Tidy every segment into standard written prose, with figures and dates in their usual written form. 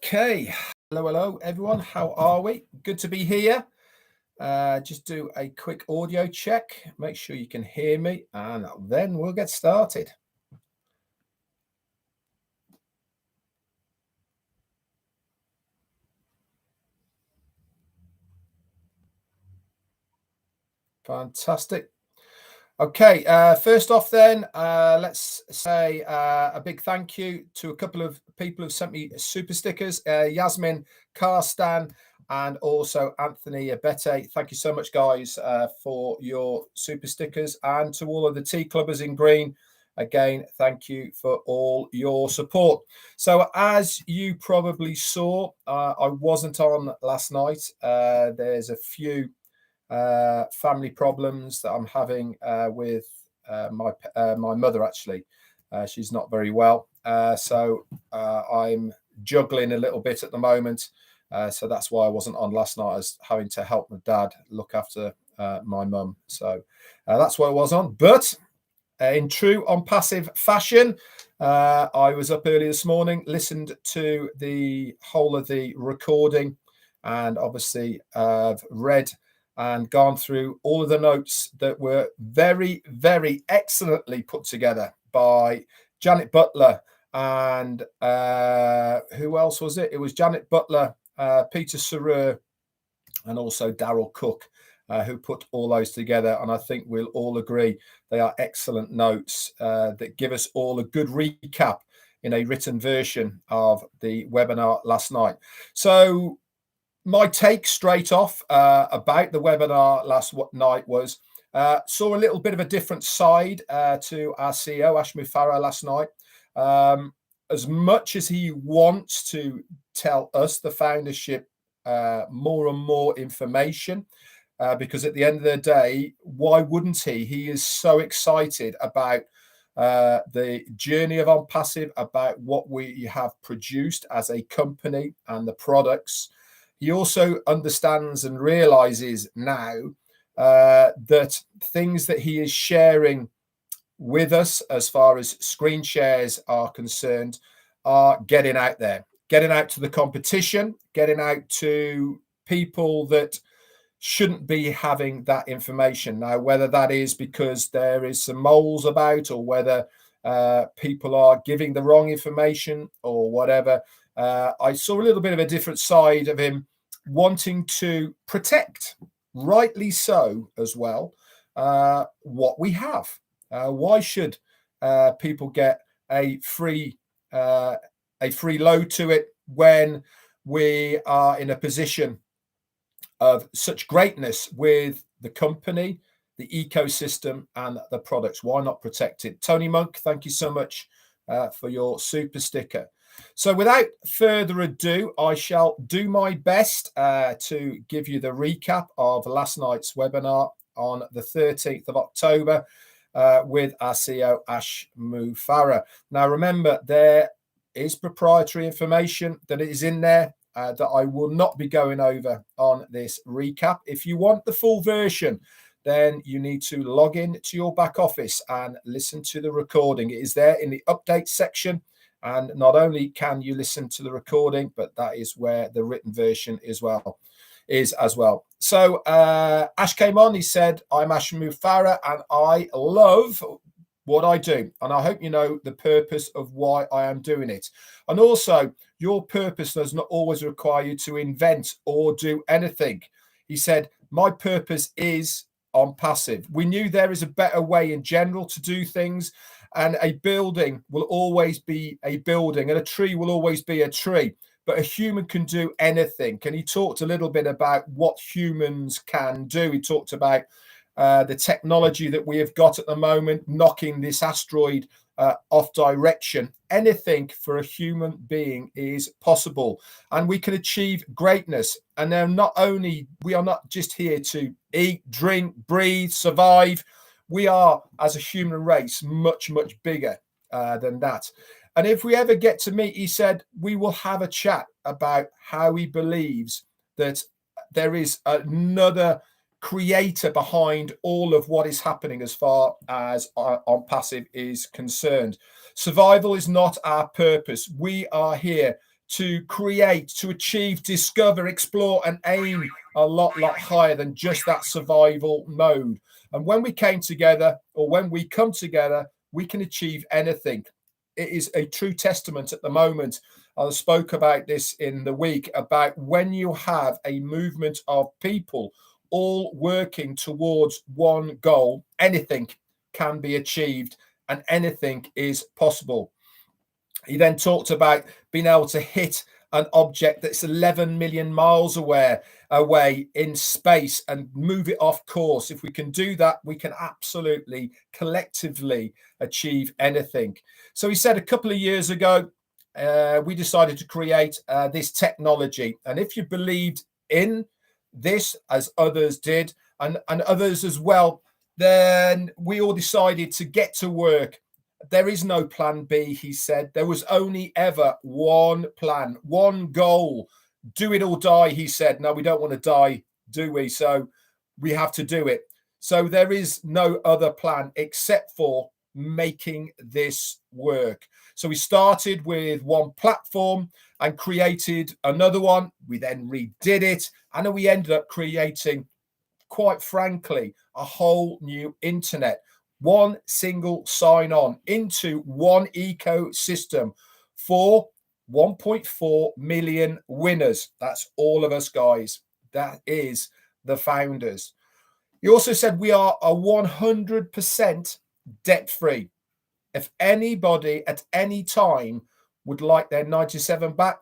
Okay, hello everyone, how are we? Good to be here. Just do a quick audio check, make sure you can hear me, and then we'll get started. Fantastic. Okay, first off then, let's say a big thank you to a couple of people who've sent me super stickers, Yasmin Karstan and also Anthony Abete. Thank you so much, guys, for your super stickers. And to all of the tea clubbers in green, again, thank you for all your support. So as you probably saw, I wasn't on last night. There's a few family problems that I'm having with my mother. Actually, she's not very well, so I'm juggling a little bit at the moment. So that's why I wasn't on last night, as having to help my dad look after my mum. So that's what I was on. But in true OnPassive fashion, I was up early this morning, listened to the whole of the recording, and obviously read and gone through all of the notes that were very, very excellently put together by Janet Butler and who else was it? It was Janet Butler, Peter Sarer, and also Daryl Cook, who put all those together. And I think we'll all agree they are excellent notes that give us all a good recap in a written version of the webinar last night. So my take straight off about the webinar last night was saw a little bit of a different side to our CEO, Ash Mufareh, last night. As much as he wants to tell us, the foundership, more and more information, because at the end of the day, why wouldn't he? He is so excited about the journey of OnPassive, about what we have produced as a company and the products. He also understands and realizes now that things that he is sharing with us as far as screen shares are concerned are getting out there, getting out to the competition, getting out to people that shouldn't be having that information. Now, whether that is because there is some moles about, or whether people are giving the wrong information or whatever, I saw a little bit of a different side of him wanting to protect, rightly so as well, what we have. Why should people get a free load to it when we are in a position of such greatness with the company, the ecosystem, and the products? Why not protect it? Tony Monk, thank you so much for your super sticker. So without further ado, I shall do my best to give you the recap of last night's webinar on the 13th of October with our CEO, Ash Mufareh. Now, remember, there is proprietary information that is in there that I will not be going over on this recap. If you want the full version, then you need to log in to your back office and listen to the recording. It is there in the update section. And not only can you listen to the recording, but that is where the written version is as well. So Ash came on, he said, I'm Ash Mufareh and I love what I do. And I hope you know the purpose of why I am doing it. And also, your purpose does not always require you to invent or do anything. He said, my purpose is OnPassive. We knew there is a better way in general to do things. And a building will always be a building, and a tree will always be a tree. But a human can do anything. And he talked a little bit about what humans can do. He talked about the technology that we have got at the moment, knocking this asteroid off direction. Anything for a human being is possible, and we can achieve greatness. And now, we are not just here to eat, drink, breathe, survive. We are, as a human race, much, much bigger than that. And if we ever get to meet, he said, we will have a chat about how he believes that there is another creator behind all of what is happening as far as OnPassive is concerned. Survival is not our purpose. We are here to create, to achieve, discover, explore, and aim a lot higher than just that survival mode. And when we came together, or when we come together, we can achieve anything. It is a true testament at the moment. I spoke about this in the week, about when you have a movement of people all working towards one goal, anything can be achieved and anything is possible. He then talked about being able to hit an object that's 11 million miles away in space and move it off course. If we can do that, we can absolutely collectively achieve anything. So he said a couple of years ago, we decided to create this technology. And if you believed in this, as others did, and others as well, then we all decided to get to work. There is no plan B, he said. There was only ever one plan, one goal. Do it or die, he said. No, we don't want to die, do we? So we have to do it. So there is no other plan except for making this work. So we started with one platform and created another one. We then redid it, and then we ended up creating, quite frankly, a whole new internet. One single sign on into one ecosystem for 1.4 million winners. That's all of us, guys. That is the founders. He also said we are a 100% debt free. If anybody at any time would like their 97 back,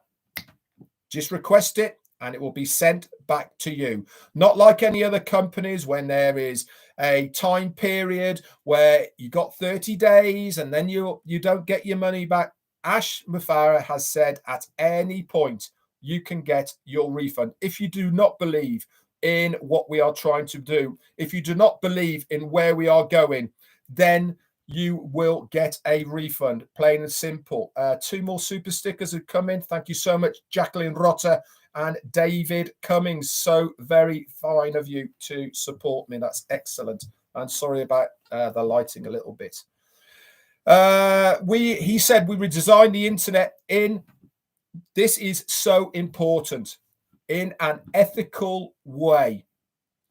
just request it and it will be sent back to you. Not like any other companies when there is a time period where you got 30 days and then you don't get your money back. Ash Mufara has said at any point you can get your refund. If you do not believe in what we are trying to do, if you do not believe in where we are going, then you will get a refund, plain and simple. 2 more super stickers have come in. Thank you so much, Jacqueline Rotter and David Cummings. So very fine of you to support me. That's excellent. And sorry about the lighting a little bit. He said we redesigned the internet in, this is so important, in an ethical way.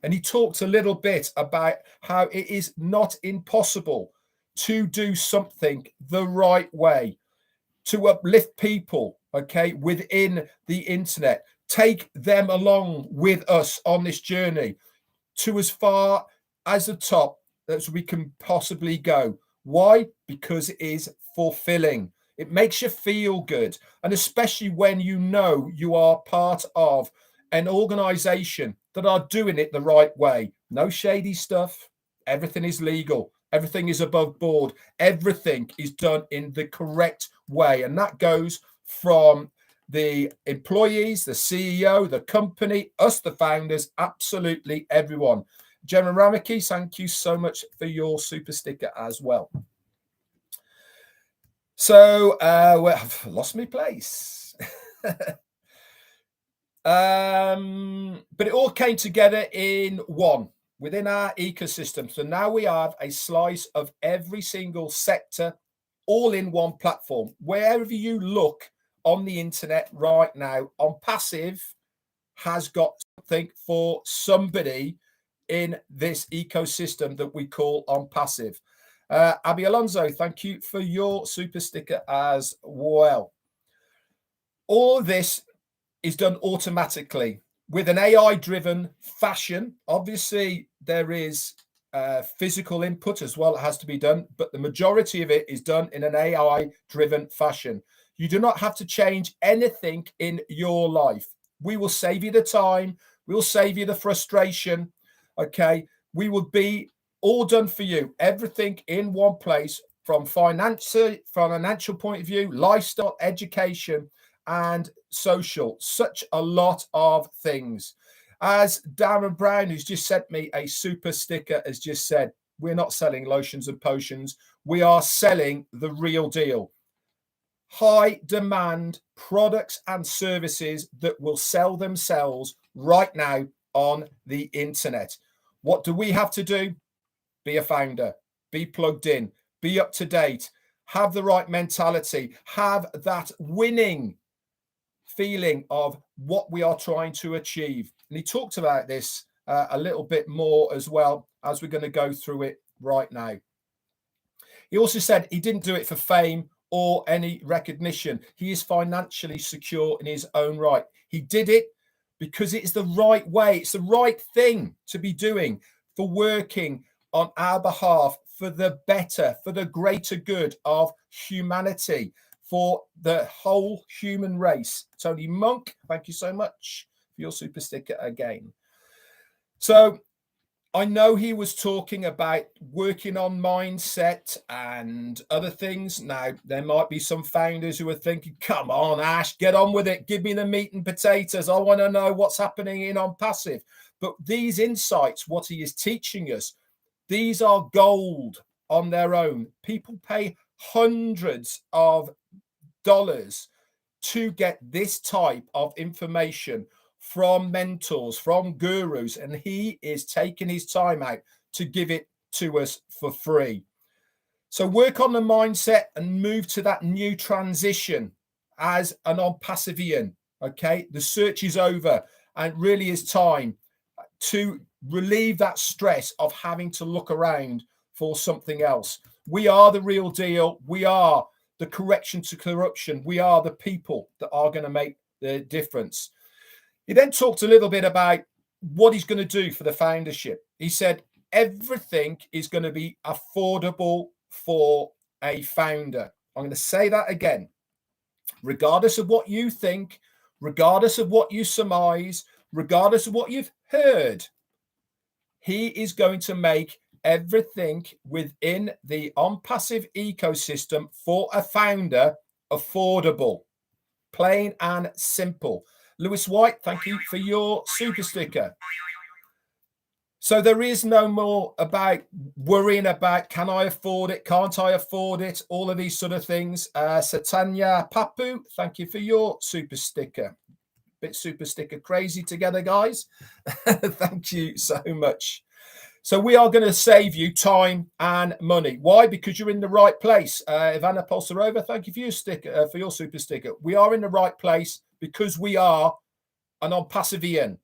And he talked a little bit about how it is not impossible to do something the right way, to uplift people, okay, within the internet, take them along with us on this journey to as far as the top as we can possibly go. Why? Because it is fulfilling. It makes you feel good. And especially when you know you are part of an organization that are doing it the right way. No shady stuff. Everything is legal. Everything is above board. Everything is done in the correct way. And that goes from the employees, the CEO, the company, us, the founders, absolutely everyone. Gemma Ramaki, thank you so much for your super sticker as well. So, well, I've lost my place. But it all came together in one, within our ecosystem. So now we have a slice of every single sector, all in one platform. Wherever you look on the internet right now, OnPassive has got something for somebody in this ecosystem that we call OnPassive. Abby Alonso, thank you for your super sticker as well. All of this is done automatically with an AI-driven fashion. Obviously, there is physical input as well. It has to be done, but the majority of it is done in an AI-driven fashion. You do not have to change anything in your life. We will save you the time. We will save you the frustration. Okay, we will be all done for you. Everything in one place, from financial point of view, lifestyle, education, and social. Such a lot of things. As Darren Brown, who's just sent me a super sticker, has just said, we're not selling lotions and potions. We are selling the real deal. High demand products and services that will sell themselves right now on the internet. What do we have to do? Be a founder, be plugged in, be up to date, have the right mentality, have that winning feeling of what we are trying to achieve. And he talked about this a little bit more as well, as we're going to go through it right now. He also said he didn't do it for fame or any recognition. He is financially secure in his own right. He did it because it's the right way. It's the right thing to be doing, for working on our behalf, for the better, for the greater good of humanity, for the whole human race. Tony Monk, thank you so much for your super sticker again. So I know he was talking about working on mindset and other things. Now, there might be some founders who are thinking, come on, Ash, get on with it. Give me the meat and potatoes. I want to know what's happening in OnPassive. But these insights, what he is teaching us, these are gold on their own. People pay hundreds of dollars to get this type of information from mentors, from gurus, and he is taking his time out to give it to us for free. So work on the mindset and move to that new transition as an OnPassivian. Okay, the search is over, and it really is time to relieve that stress of having to look around for something else. We are the real deal. We are the correction to corruption. We are the people that are going to make the difference. He then talked a little bit about what he's going to do for the foundership. He said everything is going to be affordable for a founder. I'm going to say that again. Regardless of what you think, regardless of what you surmise, regardless of what you've heard, he is going to make everything within the OnPassive ecosystem for a founder affordable. Plain and simple. Lewis White, thank you for your super sticker. So there is no more about worrying about, can I afford it? Can't I afford it? All of these sort of things. Satanya Papu, thank you for your super sticker. Bit super sticker crazy together, guys. Thank you so much. So we are going to save you time and money. Why? Because you're in the right place. Ivana Polsarova, thank you for your sticker, for your super sticker. We are in the right place because we are an OnPassivian,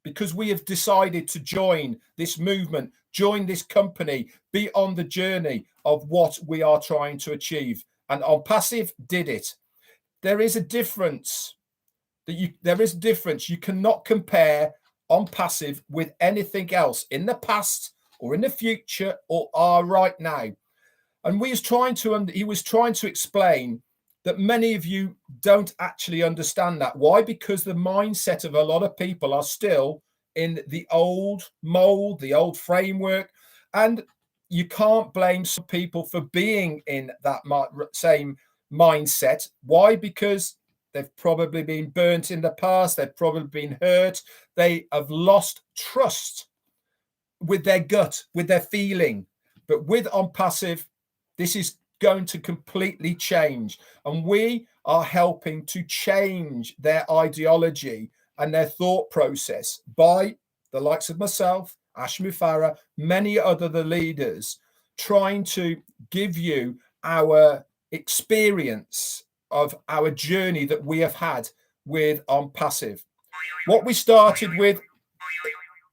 because we have decided to join this movement, join this company, be on the journey of what we are trying to achieve. And OnPassive did it. There is a difference. There is a difference. You cannot compare OnPassive with anything else in the past or in the future or are right now. And he was trying to explain that many of you don't actually understand that. Why? Because the mindset of a lot of people are still in the old mold, the old framework, and you can't blame some people for being in that same mindset. Why? Because they've probably been burnt in the past. They've probably been hurt. They have lost trust with their gut, with their feeling. But with OnPassive, this is going to completely change. And we are helping to change their ideology and their thought process by the likes of myself, Ash Mufareh, many other leaders, trying to give you our experience of our journey that we have had with OnPassive. What we started with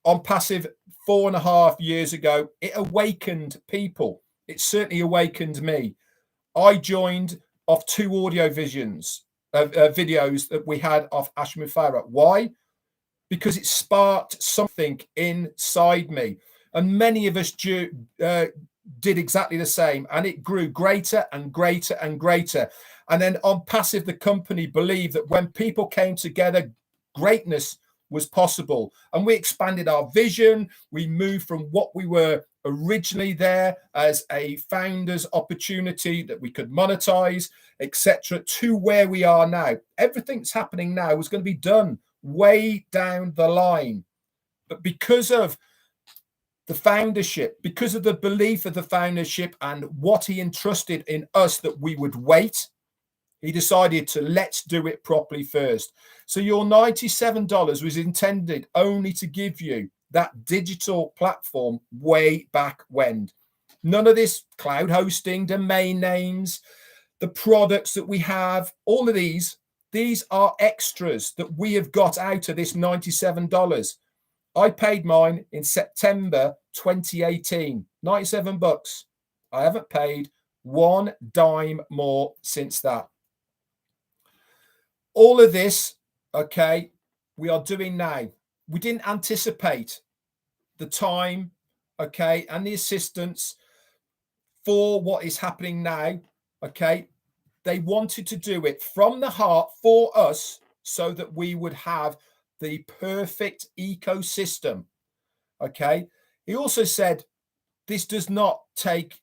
OnPassive 4.5 years ago, it awakened people. It certainly awakened me. I joined off 2 audio videos that we had of Ash Mufareh. Why? Because it sparked something inside me. And many of us did exactly the same. And it grew greater and greater and greater. And then OnPassive, the company, believed that when people came together, greatness was possible. And we expanded our vision. We moved from what we were originally there as a founder's opportunity that we could monetize, etc., to where we are now. Everything that's happening now was going to be done way down the line. But because of the foundership, because of the belief of the foundership and what he entrusted in us that we would wait, he decided to let's do it properly first. So your $97 was intended only to give you that digital platform way back when. None of this cloud hosting, domain names, the products that we have, all of these, these are extras that we have got out of this $97. I paid mine in September 2018, 97 bucks. I haven't paid one dime more since that. All of this, okay, we are doing now. We didn't anticipate the time, okay, and the assistance for what is happening now, okay. They wanted to do it from the heart for us so that we would have the perfect ecosystem, okay. He also said this does not take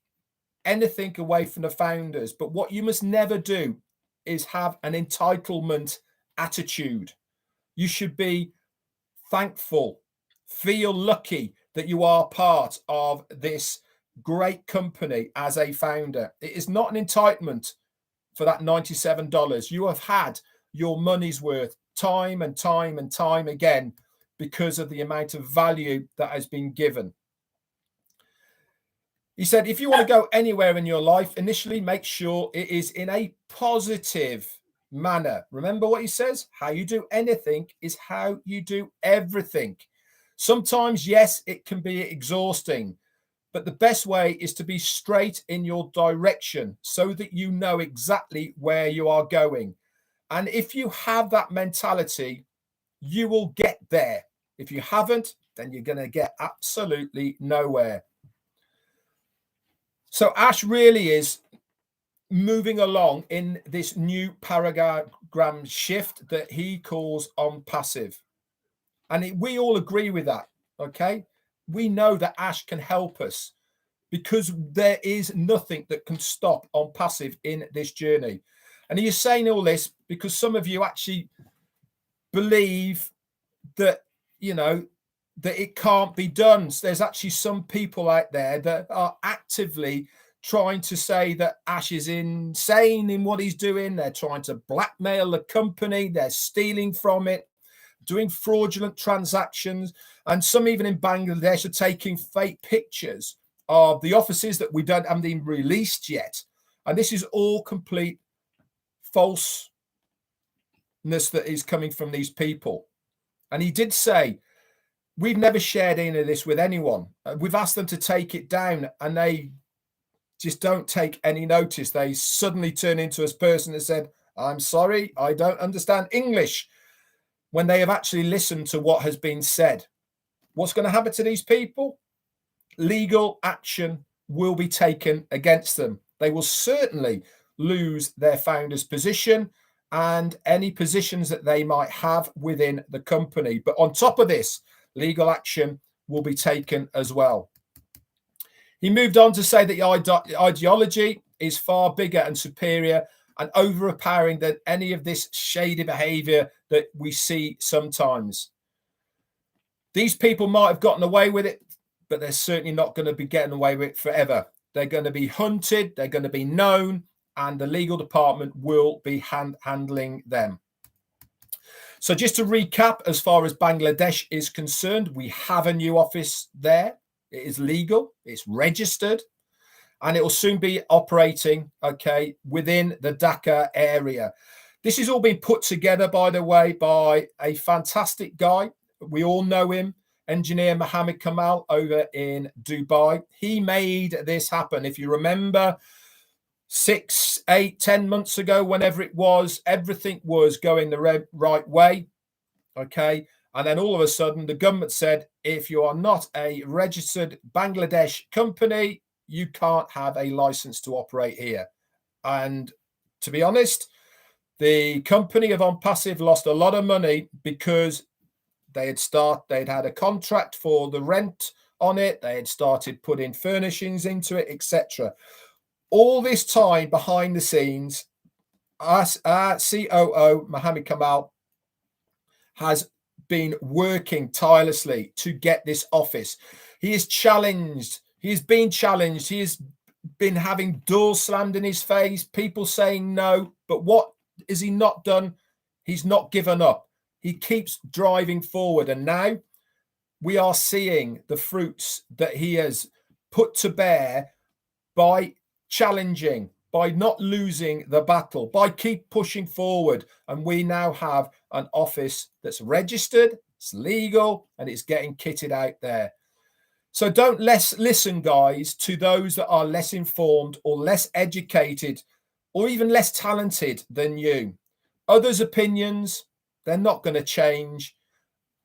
anything away from the founders, but what you must never do is have an entitlement attitude. You should be thankful, feel lucky that you are part of this great company as a founder. It is not an entitlement for that $97. You have had your money's worth time and time and time again because of the amount of value that has been given. He said, if you want to go anywhere in your life, initially make sure it is in a positive manner. Remember what he says? How you do anything is how you do everything. Sometimes, yes, it can be exhausting, but the best way is to be straight in your direction so that you know exactly where you are going. And if you have that mentality, you will get there. If you haven't, then you're going to get absolutely nowhere. So Ash really is moving along in this new paradigm shift that he calls OnPassive. And we all agree with that, okay? We know that Ash can help us because there is nothing that can stop OnPassive in this journey. And he is saying all this because some of you actually believe that, you know, that it can't be done. So there's actually some people out there that are actively trying to say that Ash is insane in what he's doing. They're trying to blackmail the company. They're stealing from it, doing fraudulent transactions. And some even in Bangladesh are taking fake pictures of the offices that we don't haven't even released yet. And this is all complete falseness that is coming from these people. And he did say, we've never shared any of this with anyone. We've asked them to take it down and they just don't take any notice. They suddenly turn into a person that said, I'm sorry, I don't understand English, when they have actually listened to what has been said. What's going to happen to these people? Legal action will be taken against them. They will certainly lose their founder's position and any positions that they might have within the company. But on top of this, legal action will be taken as well. He moved on to say that the ideology is far bigger and superior and overpowering than any of this shady behavior that we see sometimes. These people might have gotten away with it, but they're certainly not going to be getting away with it forever. They're going to be hunted, they're going to be known, and the legal department will be handling them. So just to recap, as far as Bangladesh is concerned, we have a new office there. It is legal, it's registered, and it will soon be operating, okay, within the Dhaka area. This is all being put together, by the way, by a fantastic guy. We all know him, engineer Mohammed Kamal over in Dubai. He made this happen. If you remember, 6, 8, 10 months ago, whenever it was, everything was going the right way, okay? And then all of a sudden, the government said, if you are not a registered Bangladesh company, you can't have a license to operate here. And to be honest, the company of OnPassive lost a lot of money because they'd had a contract for the rent on it. They had started putting furnishings into it, etc. All this time behind the scenes, our COO, Mohammed Kamal, has been working tirelessly to get this office. He is challenged. He's been challenged. He has been having doors slammed in his face, people saying no. But what has he not done? He's not given up. He keeps driving forward. And now we are seeing the fruits that he has put to bear by challenging by not losing the battle, by keep pushing forward. And we now have an office that's registered, it's legal, and it's getting kitted out there. So don't listen, guys, to those that are less informed or less educated or even less talented than you. Others' opinions, they're not going to change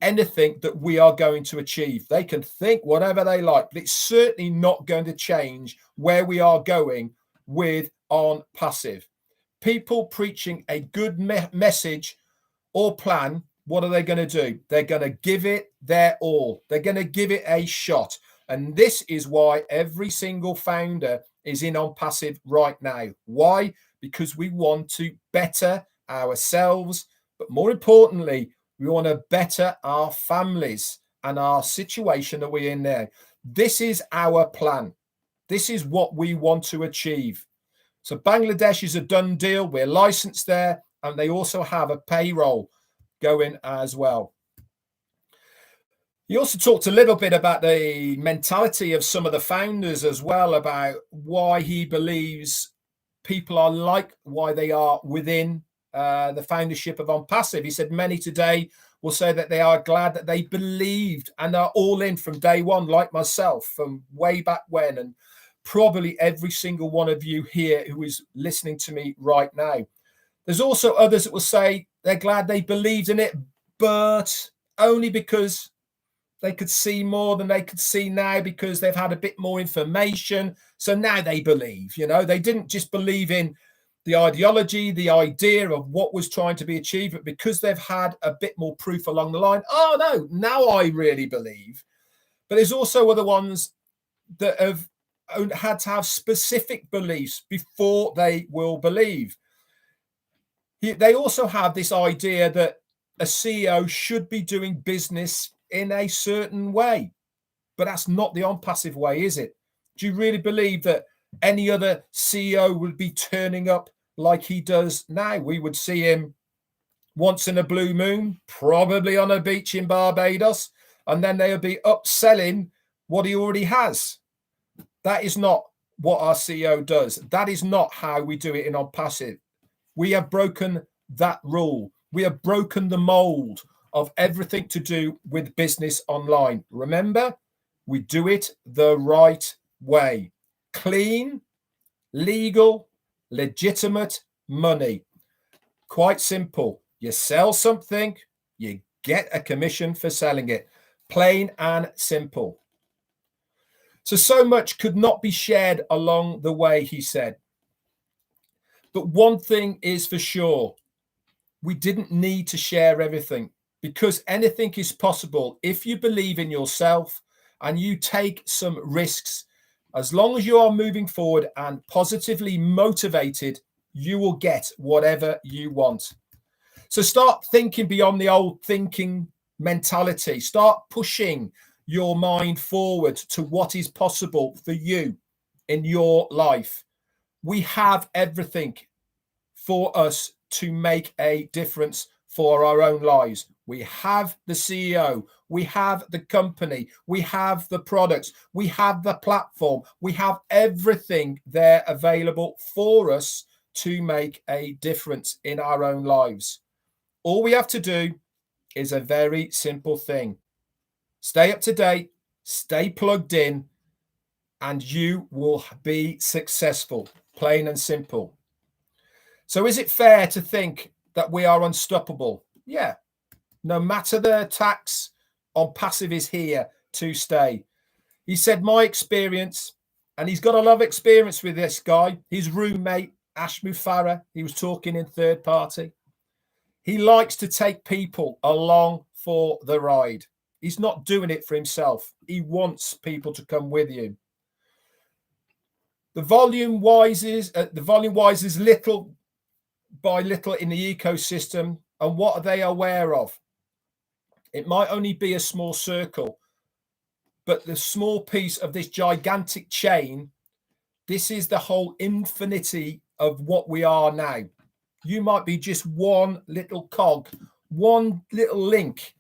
anything that we are going to achieve. They can think whatever they like, but it's certainly not going to change where we are going with OnPassive. People preaching a good message or plan, what are they going to do? They're going to give it their all. They're going to give it a shot. And this is why every single founder is in OnPassive right now. Why? Because we want to better ourselves, but more importantly, we want to better our families and our situation that we're in there. This is our plan. This is what we want to achieve. So Bangladesh is a done deal. We're licensed there, and they also have a payroll going as well. He also talked a little bit about the mentality of some of the founders as well, about why he believes people are like why they are within the foundership of OnPassive. He said many today will say that they are glad that they believed and are all in from day one, like myself, from way back when, and probably every single one of you here who is listening to me right now. There's also others that will say they're glad they believed in it, but only because they could see more than they could see now, because they've had a bit more information. So now they believe, they didn't just believe in the ideology, the idea of what was trying to be achieved, but because they've had a bit more proof along the line. Oh no, now I really believe. But there's also other ones that have had to have specific beliefs before they will believe. They also have this idea that a CEO should be doing business in a certain way, but that's not the OnPassive way, is it? Do you really believe that any other CEO would be turning up like he does now? We would see him once in a blue moon, probably on a beach in Barbados, and then they would be upselling what he already has. That is not what our CEO does. That is not how we do it in OnPassive. We have broken that rule. We have broken the mold of everything to do with business online. Remember, we do it the right way. Clean, legal, legitimate money. Quite simple. You sell something, you get a commission for selling it. Plain and simple. So much could not be shared along the way, he said. But one thing is for sure, we didn't need to share everything, because anything is possible if you believe in yourself and you take some risks. As long as you are moving forward and positively motivated, you will get whatever you want. So start thinking beyond the old thinking mentality. Start pushing your mind forward to what is possible for you in your life. We have everything for us to make a difference for our own lives. We have the CEO, we have the company, we have the products, we have the platform, we have everything there available for us to make a difference in our own lives. All we have to do is a very simple thing. Stay up to date, stay plugged in, and you will be successful, plain and simple. So is it fair to think that we are unstoppable? Yeah. No matter the attacks, OnPassive is here to stay. He said, my experience, and he's got a lot of experience with this guy, his roommate, Ash Mufarah, he was talking in third party. He likes to take people along for the ride. He's not doing it for himself. He wants people to come with you. The volume rises little by little in the ecosystem. And what are they aware of? It might only be a small circle, but the small piece of this gigantic chain, this is the whole infinity of what we are now. You might be just one little cog, one little link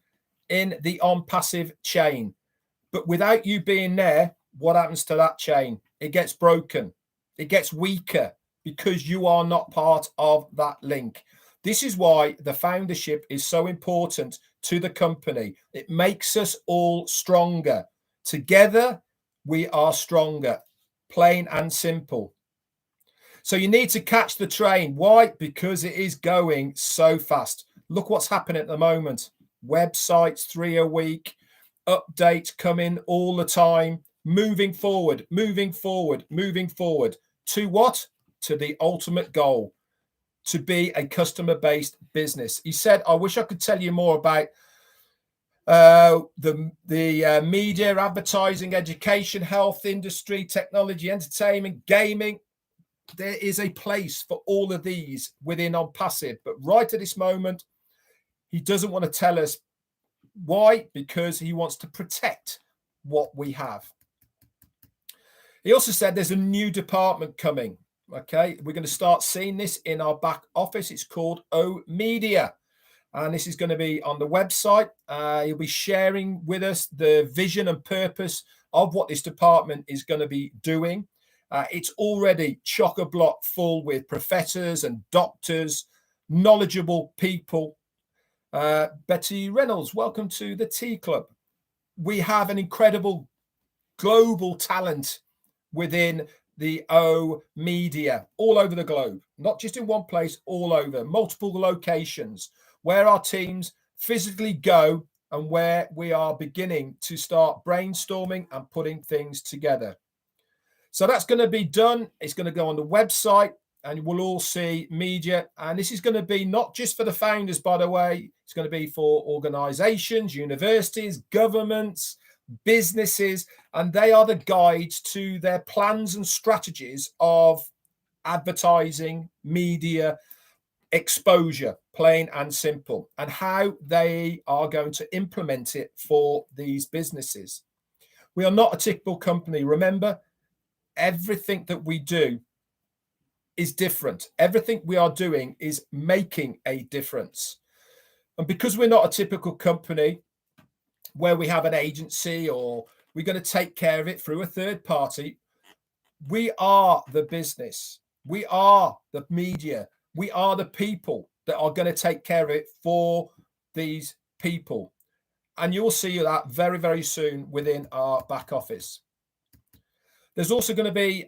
in the OnPassive chain. But without you being there, what happens to that chain? It gets broken. It gets weaker. because you are not part of that link. This is why the foundership is so important to the company. It makes us all stronger. Together, we are stronger, plain and simple. So you need to catch the train. Why? Because it is going so fast. Look what's happening at the moment. Websites, 3 a week, updates coming all the time, moving forward, moving forward, moving forward. To what? To the ultimate goal, to be a customer-based business. He said, I wish I could tell you more about the media, advertising, education, health industry, technology, entertainment, gaming. There is a place for all of these within OnPassive. But right at this moment, he doesn't want to tell us why, because he wants to protect what we have. He also said there's a new department coming. Okay, we're going to start seeing this in our back office. It's called O Media. And this is going to be on the website. He'll be sharing with us the vision and purpose of what this department is going to be doing. It's already chock-a-block full with professors and doctors, knowledgeable people. Betty Reynolds, welcome to the Tea Club. We have an incredible global talent within the O Media all over the globe, not just in one place, all over, multiple locations where our teams physically go and where we are beginning to start brainstorming and putting things together. So that's going to be done. It's going to go on the website and we'll all see media. And this is going to be not just for the founders, by the way. It's going to be for organizations, universities, governments, businesses, and they are the guides to their plans and strategies of advertising, media, exposure, plain and simple, and how they are going to implement it for these businesses. We are not a typical company. Remember, everything that we do is different. Everything we are doing is making a difference. And because we're not a typical company where we have an agency or we're going to take care of it through a third party, we are the business. We are the media. We are the people that are going to take care of it for these people. And you'll see that very, very soon within our back office. There's also going to be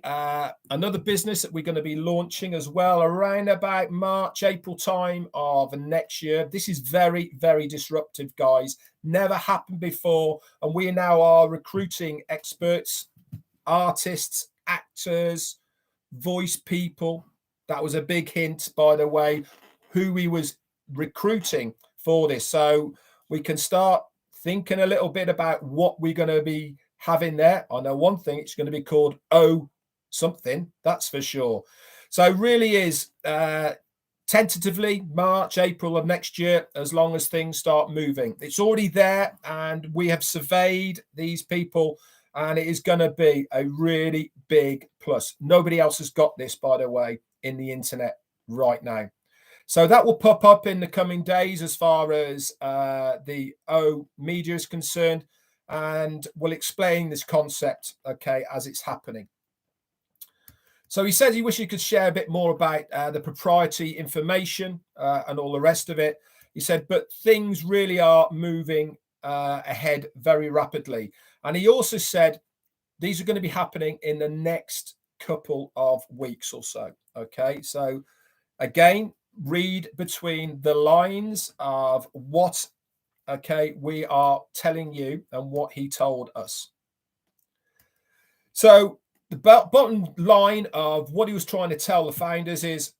another business that we're going to be launching as well around about March, April time of next year. This is very, very disruptive, guys. Never happened before. And we now are recruiting experts, artists, actors, voice people. That was a big hint, by the way, who we was recruiting for this. So we can start thinking a little bit about what we're going to be having there. I know one thing, it's going to be called O something, that's for sure. So it really is tentatively March, April of next year, as long as things start moving. It's already there and we have surveyed these people and it is going to be a really big plus. Nobody else has got this, by the way, in the internet right now. So that will pop up in the coming days as far as the O Media is concerned. And we'll explain this concept, okay, as it's happening. So he said he wished he could share a bit more about the proprietary information and all the rest of it. He said, but things really are moving ahead very rapidly. And he also said, these are going to be happening in the next couple of weeks or so, okay? So again, read between the lines of what we are telling you and what he told us. So the bottom line of what he was trying to tell the founders is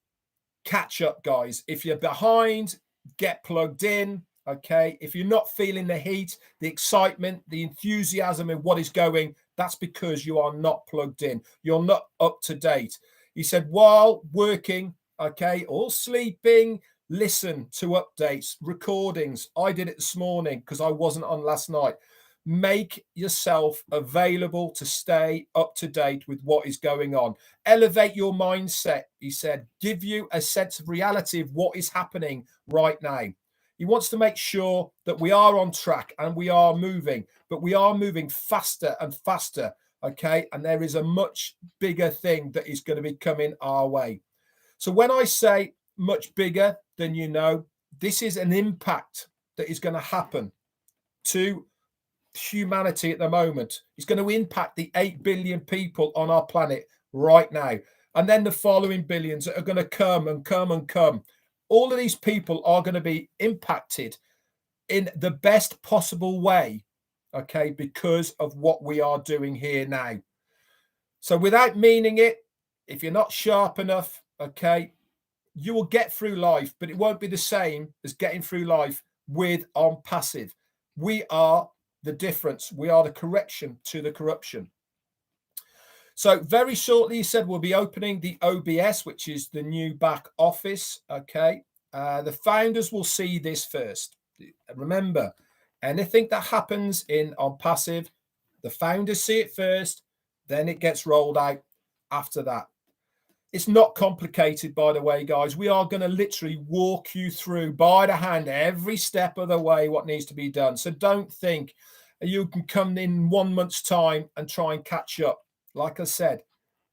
catch up, guys. If you're behind, get plugged in. Okay. If you're not feeling the heat, the excitement, the enthusiasm in what is going, that's because you are not plugged in. You're not up to date. He said, while working, okay, or sleeping, listen to updates, recordings. I did it this morning because I wasn't on last night. Make yourself available to stay up to date with what is going on. Elevate your mindset, he said. Give you a sense of reality of what is happening right now. He wants to make sure that we are on track and we are moving, but we are moving faster and faster. Okay. And there is a much bigger thing that is going to be coming our way. So when I say much bigger than you know, this is an impact that is going to happen to humanity at the moment. It's going to impact the 8 billion people on our planet right now. And then the following billions that are going to come and come and come. All of these people are going to be impacted in the best possible way, okay, because of what we are doing here now. So without meaning it, if you're not sharp enough, okay, you will get through life, but it won't be the same as getting through life with OnPassive. We are the difference. We are the correction to the corruption. So very shortly, he said, we'll be opening the OBS, which is the new back office. Okay. The founders will see this first. Remember, anything that happens in OnPassive, the founders see it first, then it gets rolled out after that. It's not complicated, by the way, guys. We are going to literally walk you through by the hand every step of the way what needs to be done. So don't think you can come in 1 month's time and try and catch up. Like I said,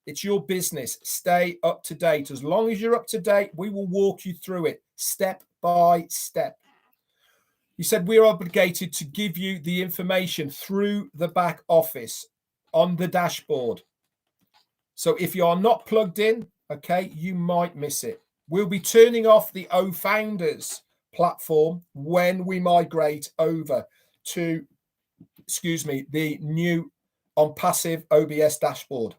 it's your business. Stay up to date. As long as you're up to date, we will walk you through it step by step. He said we are obligated to give you the information through the back office on the dashboard. So if you are not plugged in, okay, you might miss it. We'll be turning off the OFounders platform when we migrate over to, the new OnPassive OBS dashboard.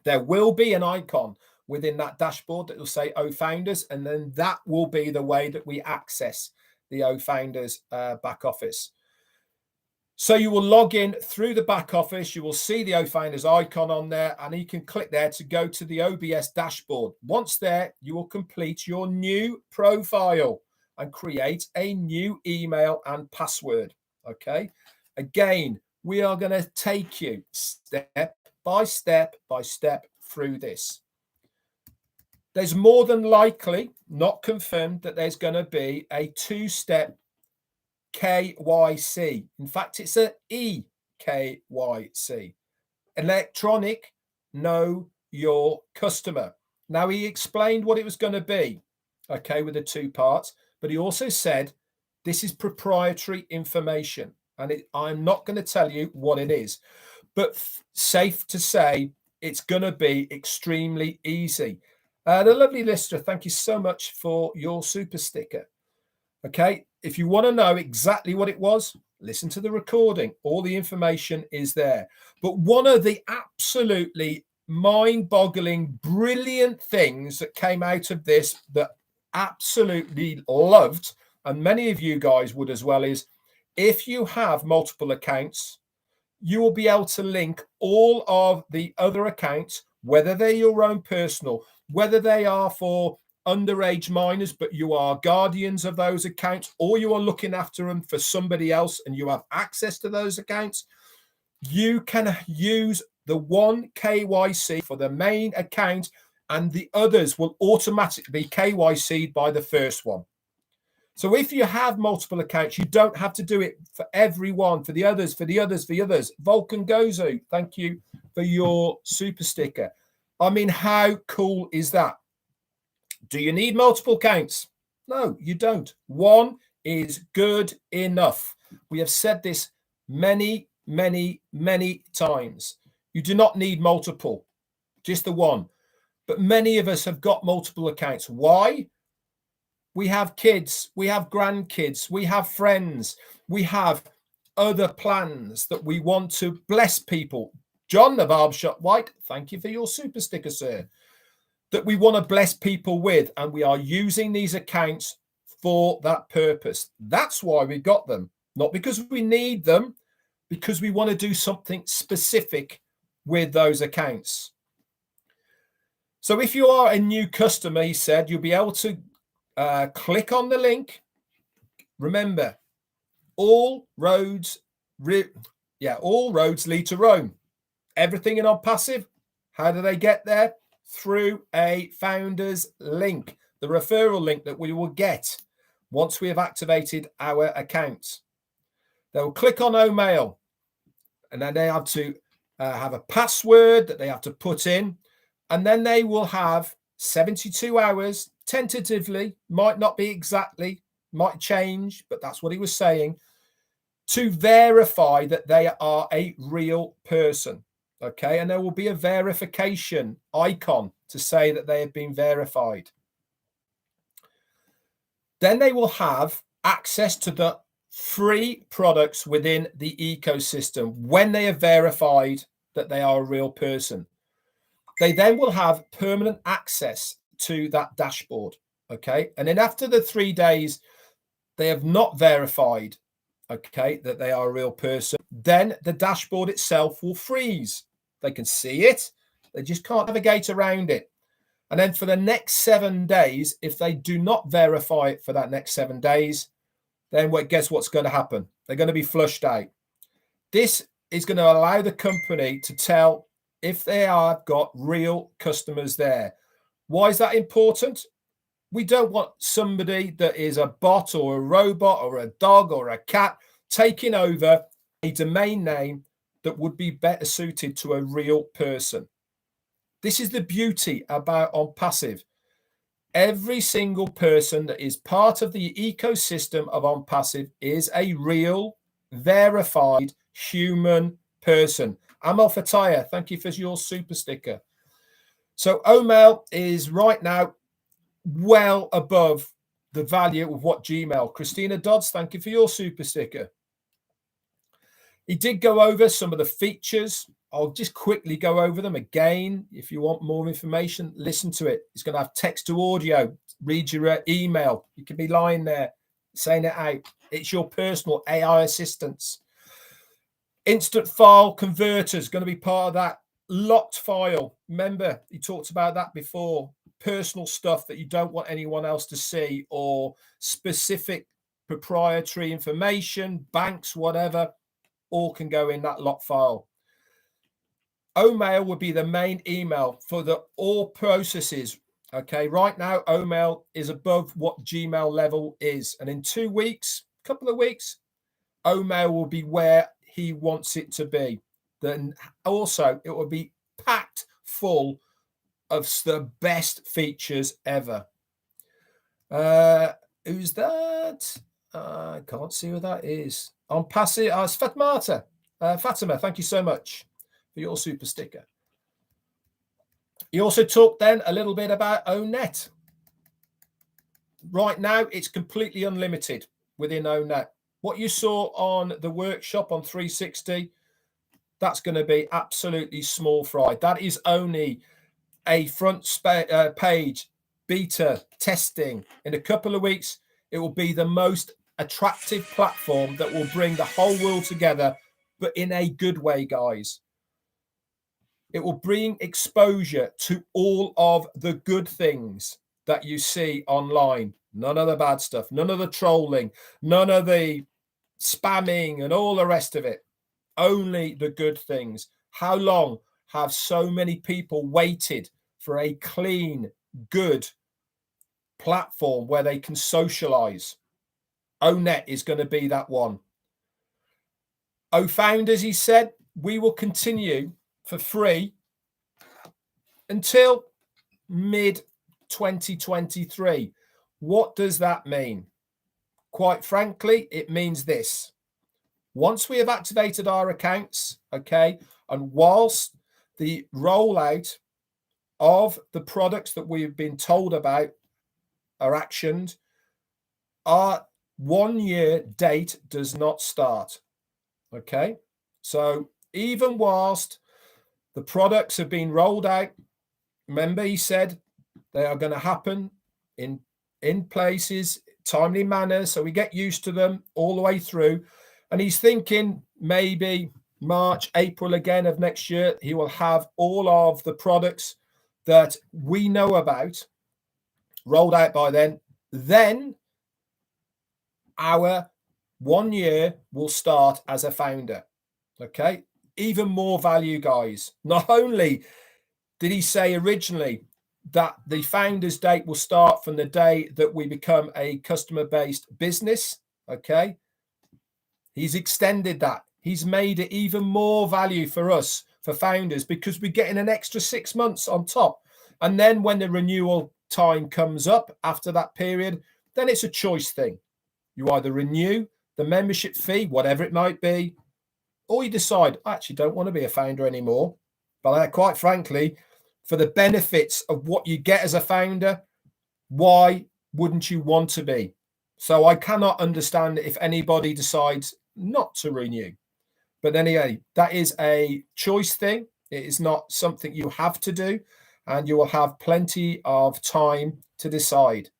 There will be an icon within that dashboard that will say OFounders, and then that will be the way that we access the OFounders back office. So you will log in through the back office. You will see the OFounders icon on there, and you can click there to go to the OBS dashboard. Once there, you will complete your new profile and create a new email and password. Okay. Again, we are going to take you step by step through this. There's more than likely, not confirmed, that there's going to be a 2-step KYC. In fact, it's an EKYC, electronic know your customer. Now, he explained what it was going to be, okay, with the 2 parts, but he also said this is proprietary information, and I'm not going to tell you what it is, but safe to say it's going to be extremely easy. The lovely listener, thank you so much for your super sticker. Okay, if you want to know exactly what it was, listen to the recording. All the information is there. But one of the absolutely mind-boggling, brilliant things that came out of this that absolutely loved, and many of you guys would as well, is if you have multiple accounts, you will be able to link all of the other accounts, whether they're your own personal, whether they are for underage minors, but you are guardians of those accounts, or you are looking after them for somebody else and you have access to those accounts. You can use the one KYC for the main account, and the others will automatically be KYC'd by the first one. So if you have multiple accounts, you don't have to do it for everyone, for the others, for the others, for the others. Vulcan Gozu, thank you for your super sticker. I mean, how cool is that? Do you need multiple accounts? No, you don't. One is good enough. We have said this many, many, many times. You do not need multiple, just the one. But many of us have got multiple accounts. Why? We have kids, we have grandkids, we have friends, we have other plans that we want to bless people. John the Barbershop White, thank you for your super sticker, sir. That we want to bless people with, and we are using these accounts for that purpose. That's why we got them, not because we need them, because we want to do something specific with those accounts. So if you are a new customer, he said, you'll be able to click on the link. Remember, all roads lead to Rome. Everything in OnPassive, how do they get there? Through a founder's link, the referral link that we will get once we have activated our accounts. They will click on Mail, and then they have to have a password that they have to put in, and then they will have 72 hours, tentatively, might not be exactly, might change, but that's what he was saying, to verify that they are a real person. Okay, and there will be a verification icon to say that they have been verified. Then they will have access to the free products within the ecosystem when they have verified that they are a real person. They then will have permanent access to that dashboard. Okay, and then after the 3 days, they have not verified, okay, that they are a real person, then the dashboard itself will freeze. They can see it, they just can't navigate around it. And then for the next 7 days, if they do not verify it for that next 7 days, then guess what's going to happen? They're going to be flushed out. This is going to allow the company to tell if they have got real customers there. Why is that important? We don't want somebody that is a bot or a robot or a dog or a cat taking over a domain name that would be better suited to a real person. This is the beauty about OnPassive. Every single person that is part of the ecosystem of OnPassive is a real, verified human person. Amal Fataya, thank you for your super sticker. So Omail is right now well above the value of what Gmail. Christina Dodds, thank you for your super sticker. He did go over some of the features. I'll just quickly go over them again. If you want more information, listen to it. It's going to have text to audio, read your email. You can be lying there saying it out. It's your personal AI assistance. Instant file converter is going to be part of that. Locked file. Remember, he talked about that before. Personal stuff that you don't want anyone else to see, or specific proprietary information, banks, whatever, all can go in that lock file. Omail would be the main email for the all processes. Okay, right now Omail is above what Gmail level is, and in 2 weeks, couple of weeks, Omail will be where he wants it to be. Then also it will be packed full of the best features ever. Who's that? I can't see who that is. OnPassive, it's Fatmata. Fatima, thank you so much for your super sticker. He also talked then a little bit about ONET. Right now, it's completely unlimited within ONET. What you saw on the workshop on 360, that's going to be absolutely small fry. That is only a front page beta testing. In a couple of weeks, it will be the most attractive platform that will bring the whole world together, but in a good way, guys. It will bring exposure to all of the good things that you see online. None of the bad stuff, none of the trolling, none of the spamming and all the rest of it. Only the good things. How long have so many people waited for a clean, good platform where they can socialize? ONET is going to be that one. Founders, he said, we will continue for free until mid 2023. What does that mean? Quite frankly, it means this. Once we have activated our accounts, okay, and whilst the rollout of the products that we've been told about are actioned, our 1 year date does not start. Okay, so even whilst the products have been rolled out, remember he said they are going to happen in places, timely manner, so we get used to them all the way through. And he's thinking maybe March, April again of next year, he will have all of the products that we know about rolled out by then. Then our 1 year will start as a founder. Okay, even more value, guys. Not only did he say originally that the founder's date will start from the day that we become a customer-based business, okay, he's extended that. He's made it even more value for us for founders because we're getting an extra 6 months on top. And then when the renewal time comes up after that period, then it's a choice thing. You either renew the membership fee, whatever it might be, or you decide, I actually don't want to be a founder anymore. But quite frankly, for the benefits of what you get as a founder, why wouldn't you want to be? So I cannot understand if anybody decides not to renew. But anyway, that is a choice thing. It is not something you have to do, and you will have plenty of time to decide.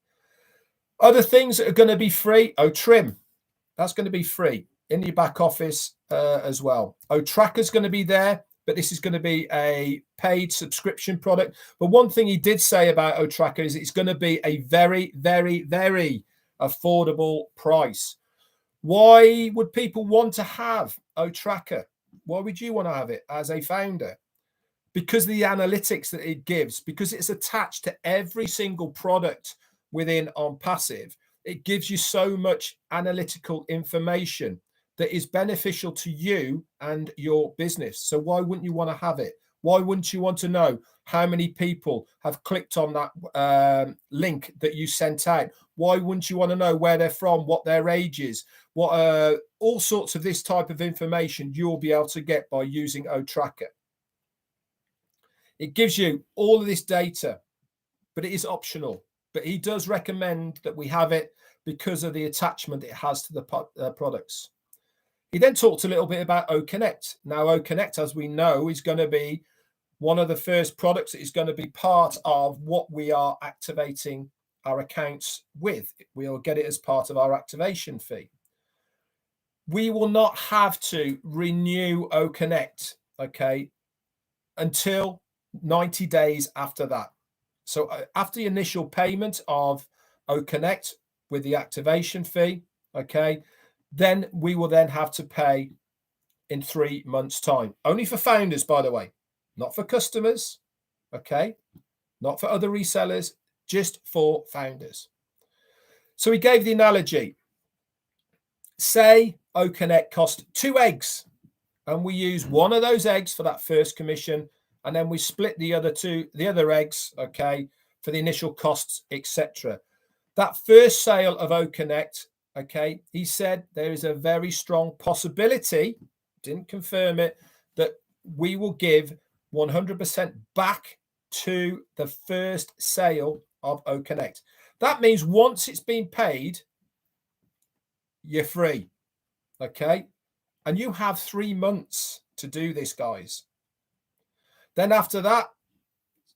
Other things that are going to be free, Trim. That's going to be free in your back office as well. Tracker's going to be there, but this is going to be a paid subscription product. But one thing he did say about Tracker is it's going to be a very, very, very affordable price. Why would people want to have Tracker? Why would you want to have it as a founder? Because of the analytics that it gives, because it's attached to every single product within OnPassive. It gives you so much analytical information that is beneficial to you and your business. So why wouldn't you want to have it? Why wouldn't you want to know how many people have clicked on that link that you sent out? Why wouldn't you want to know where they're from, what their age is, what all sorts of this type of information you'll be able to get by using Tracker. It gives you all of this data, but it is optional. But he does recommend that we have it because of the attachment it has to the products. He then talked a little bit about OConnect. Now, OConnect, as we know, is going to be one of the first products that is going to be part of what we are activating our accounts with. We'll get it as part of our activation fee. We will not have to renew OConnect, okay, until 90 days after that. So after the initial payment of OConnect with the activation fee, okay, then we will then have to pay in 3 months' time. Only for founders, by the way, not for customers, okay, not for other resellers, just for founders. So he gave the analogy. Say OConnect cost 2 eggs, and we use one of those eggs for that first commission, and then we split the other eggs, okay, for the initial costs, etc. That first sale of OConnect, okay, he said there is a very strong possibility, didn't confirm it, that we will give 100% back to the first sale of OConnect. That means once it's been paid, you're free, okay? And you have 3 months to do this, guys. Then after that,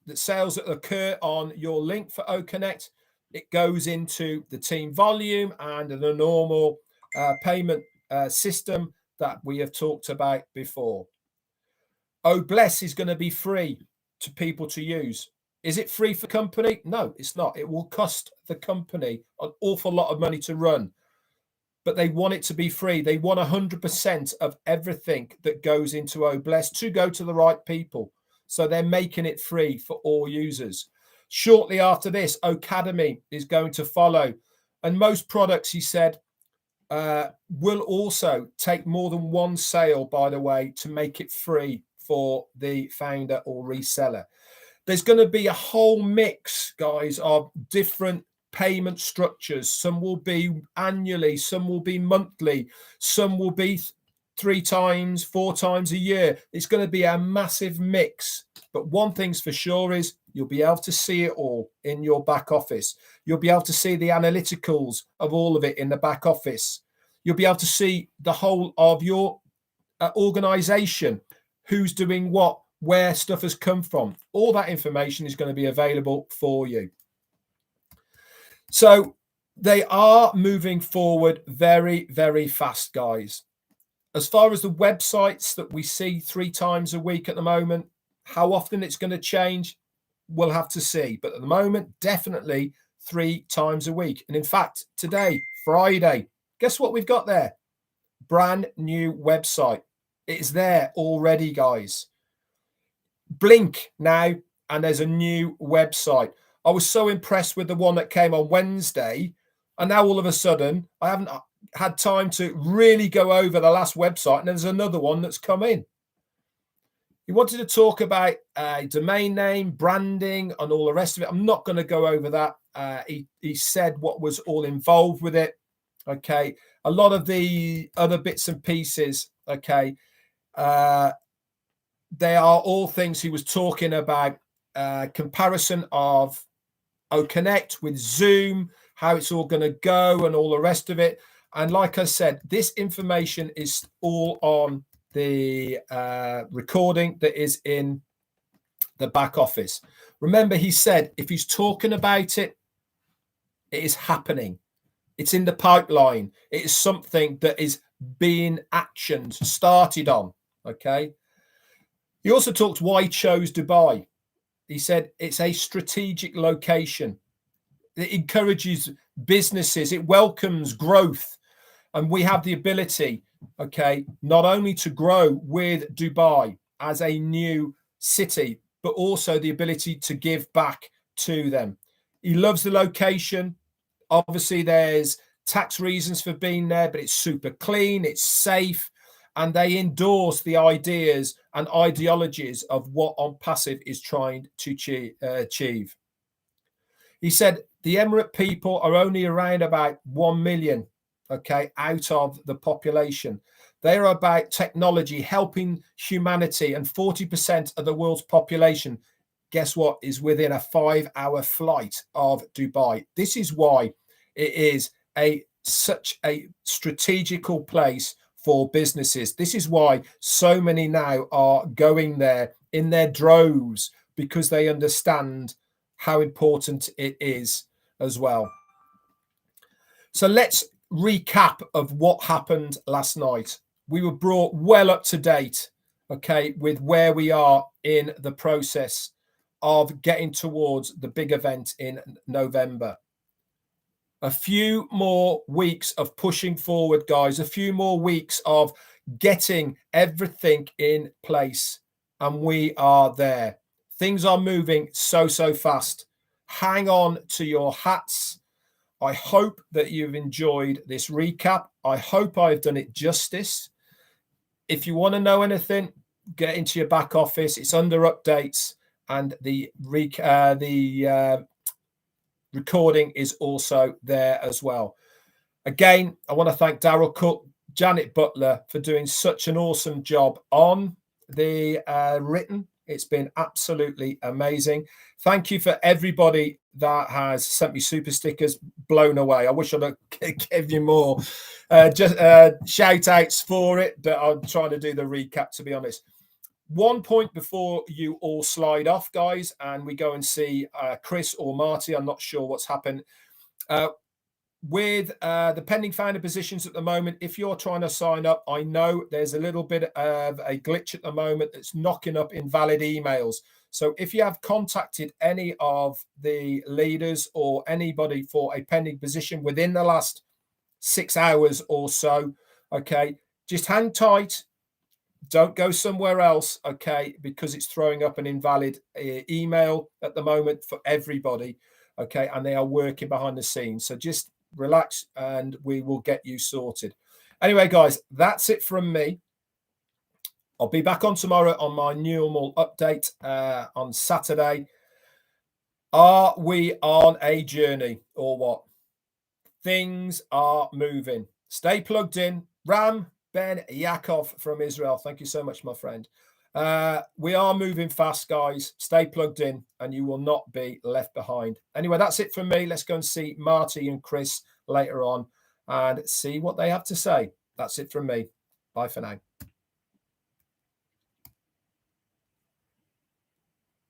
the sales that occur on your link for OConnect, it goes into the team volume and the normal payment system that we have talked about before. Bless is going to be free to people to use. Is it free for company? No, it's not. It will cost the company an awful lot of money to run, but they want it to be free. They want 100% of everything that goes into Bless to go to the right people. So they're making it free for all users. Shortly after this, Academy is going to follow. And most products, he said, will also take more than one sale, by the way, to make it free for the founder or reseller. There's going to be a whole mix, guys, of different payment structures. Some will be annually, some will be monthly, some will be 3 times, 4 times a year. It's going to be a massive mix. But one thing's for sure is you'll be able to see it all in your back office. You'll be able to see the analyticals of all of it in the back office. You'll be able to see the whole of your organization, who's doing what, where stuff has come from. All that information is going to be available for you. So they are moving forward very, very fast, guys. As far as the websites that we see 3 times a week at the moment, how often it's going to change, we'll have to see. But at the moment, definitely 3 times a week. And in fact, today, Friday, guess what we've got there? Brand new website. It's there already, guys. Blink now, and there's a new website. I was so impressed with the one that came on Wednesday, and now all of a sudden, I haven't had time to really go over the last website, and there's another one that's come in. He wanted to talk about domain name, branding, and all the rest of it. I'm not going to go over that. He said what was all involved with it. Okay. A lot of the other bits and pieces, okay, they are all things he was talking about. Comparison of OConnect with Zoom, how it's all going to go, and all the rest of it. And like I said, this information is all on the recording that is in the back office. Remember, he said if he's talking about it, it is happening. It's in the pipeline. It is something that is being actioned, started on. Okay. He also talked why he chose Dubai. He said it's a strategic location. It encourages businesses. It welcomes growth. And we have the ability, okay, not only to grow with Dubai as a new city, but also the ability to give back to them. He loves the location. Obviously, there's tax reasons for being there, but it's super clean, it's safe, and they endorse the ideas and ideologies of what OnPassive is trying to achieve. He said the Emirate people are only around about 1 million, okay, out of the population. They are about technology, helping humanity, and 40% of the world's population, guess what, is within a 5-hour flight of Dubai. This is why it is such a strategical place for businesses. This is why so many now are going there in their droves, because they understand how important it is as well. So let's recap of what happened last night. We were brought well up to date, okay, with where we are in the process of getting towards the big event in November. A few more weeks of pushing forward, guys, a few more weeks of getting everything in place, and we are there. Things are moving so fast. Hang on to your hats. I hope that you've enjoyed this recap. I hope I've done it justice. If you want to know anything, get into your back office. It's under updates, and the recording is also there as well. Again, I want to thank Daryl Cook, Janet Butler for doing such an awesome job on the written. It's been absolutely amazing. Thank you for everybody that has sent me super stickers. Blown away. I wish I'd give you more shout outs for it, but I'm trying to do the recap, to be honest. One point before you all slide off, guys, and we go and see Chris or Marty. I'm not sure what's happened. With the pending founder positions at the moment, if you're trying to sign up, I know there's a little bit of a glitch at the moment that's knocking up invalid emails. So if you have contacted any of the leaders or anybody for a pending position within the last 6 hours or so, okay, just hang tight. Don't go somewhere else, okay, because it's throwing up an invalid email at the moment for everybody, okay, and they are working behind the scenes. So just relax and we will get you sorted. Anyway, guys, that's it from me. I'll be back on tomorrow on my normal update on Saturday. Are we on a journey or what? Things are moving. Stay plugged in. Ram Ben Yaakov from Israel. Thank you so much, my friend. We are moving fast, guys. Stay plugged in and you will not be left behind. Anyway, that's it from me. Let's go and see Marty and Chris later on and see what they have to say. That's it from me. Bye for now.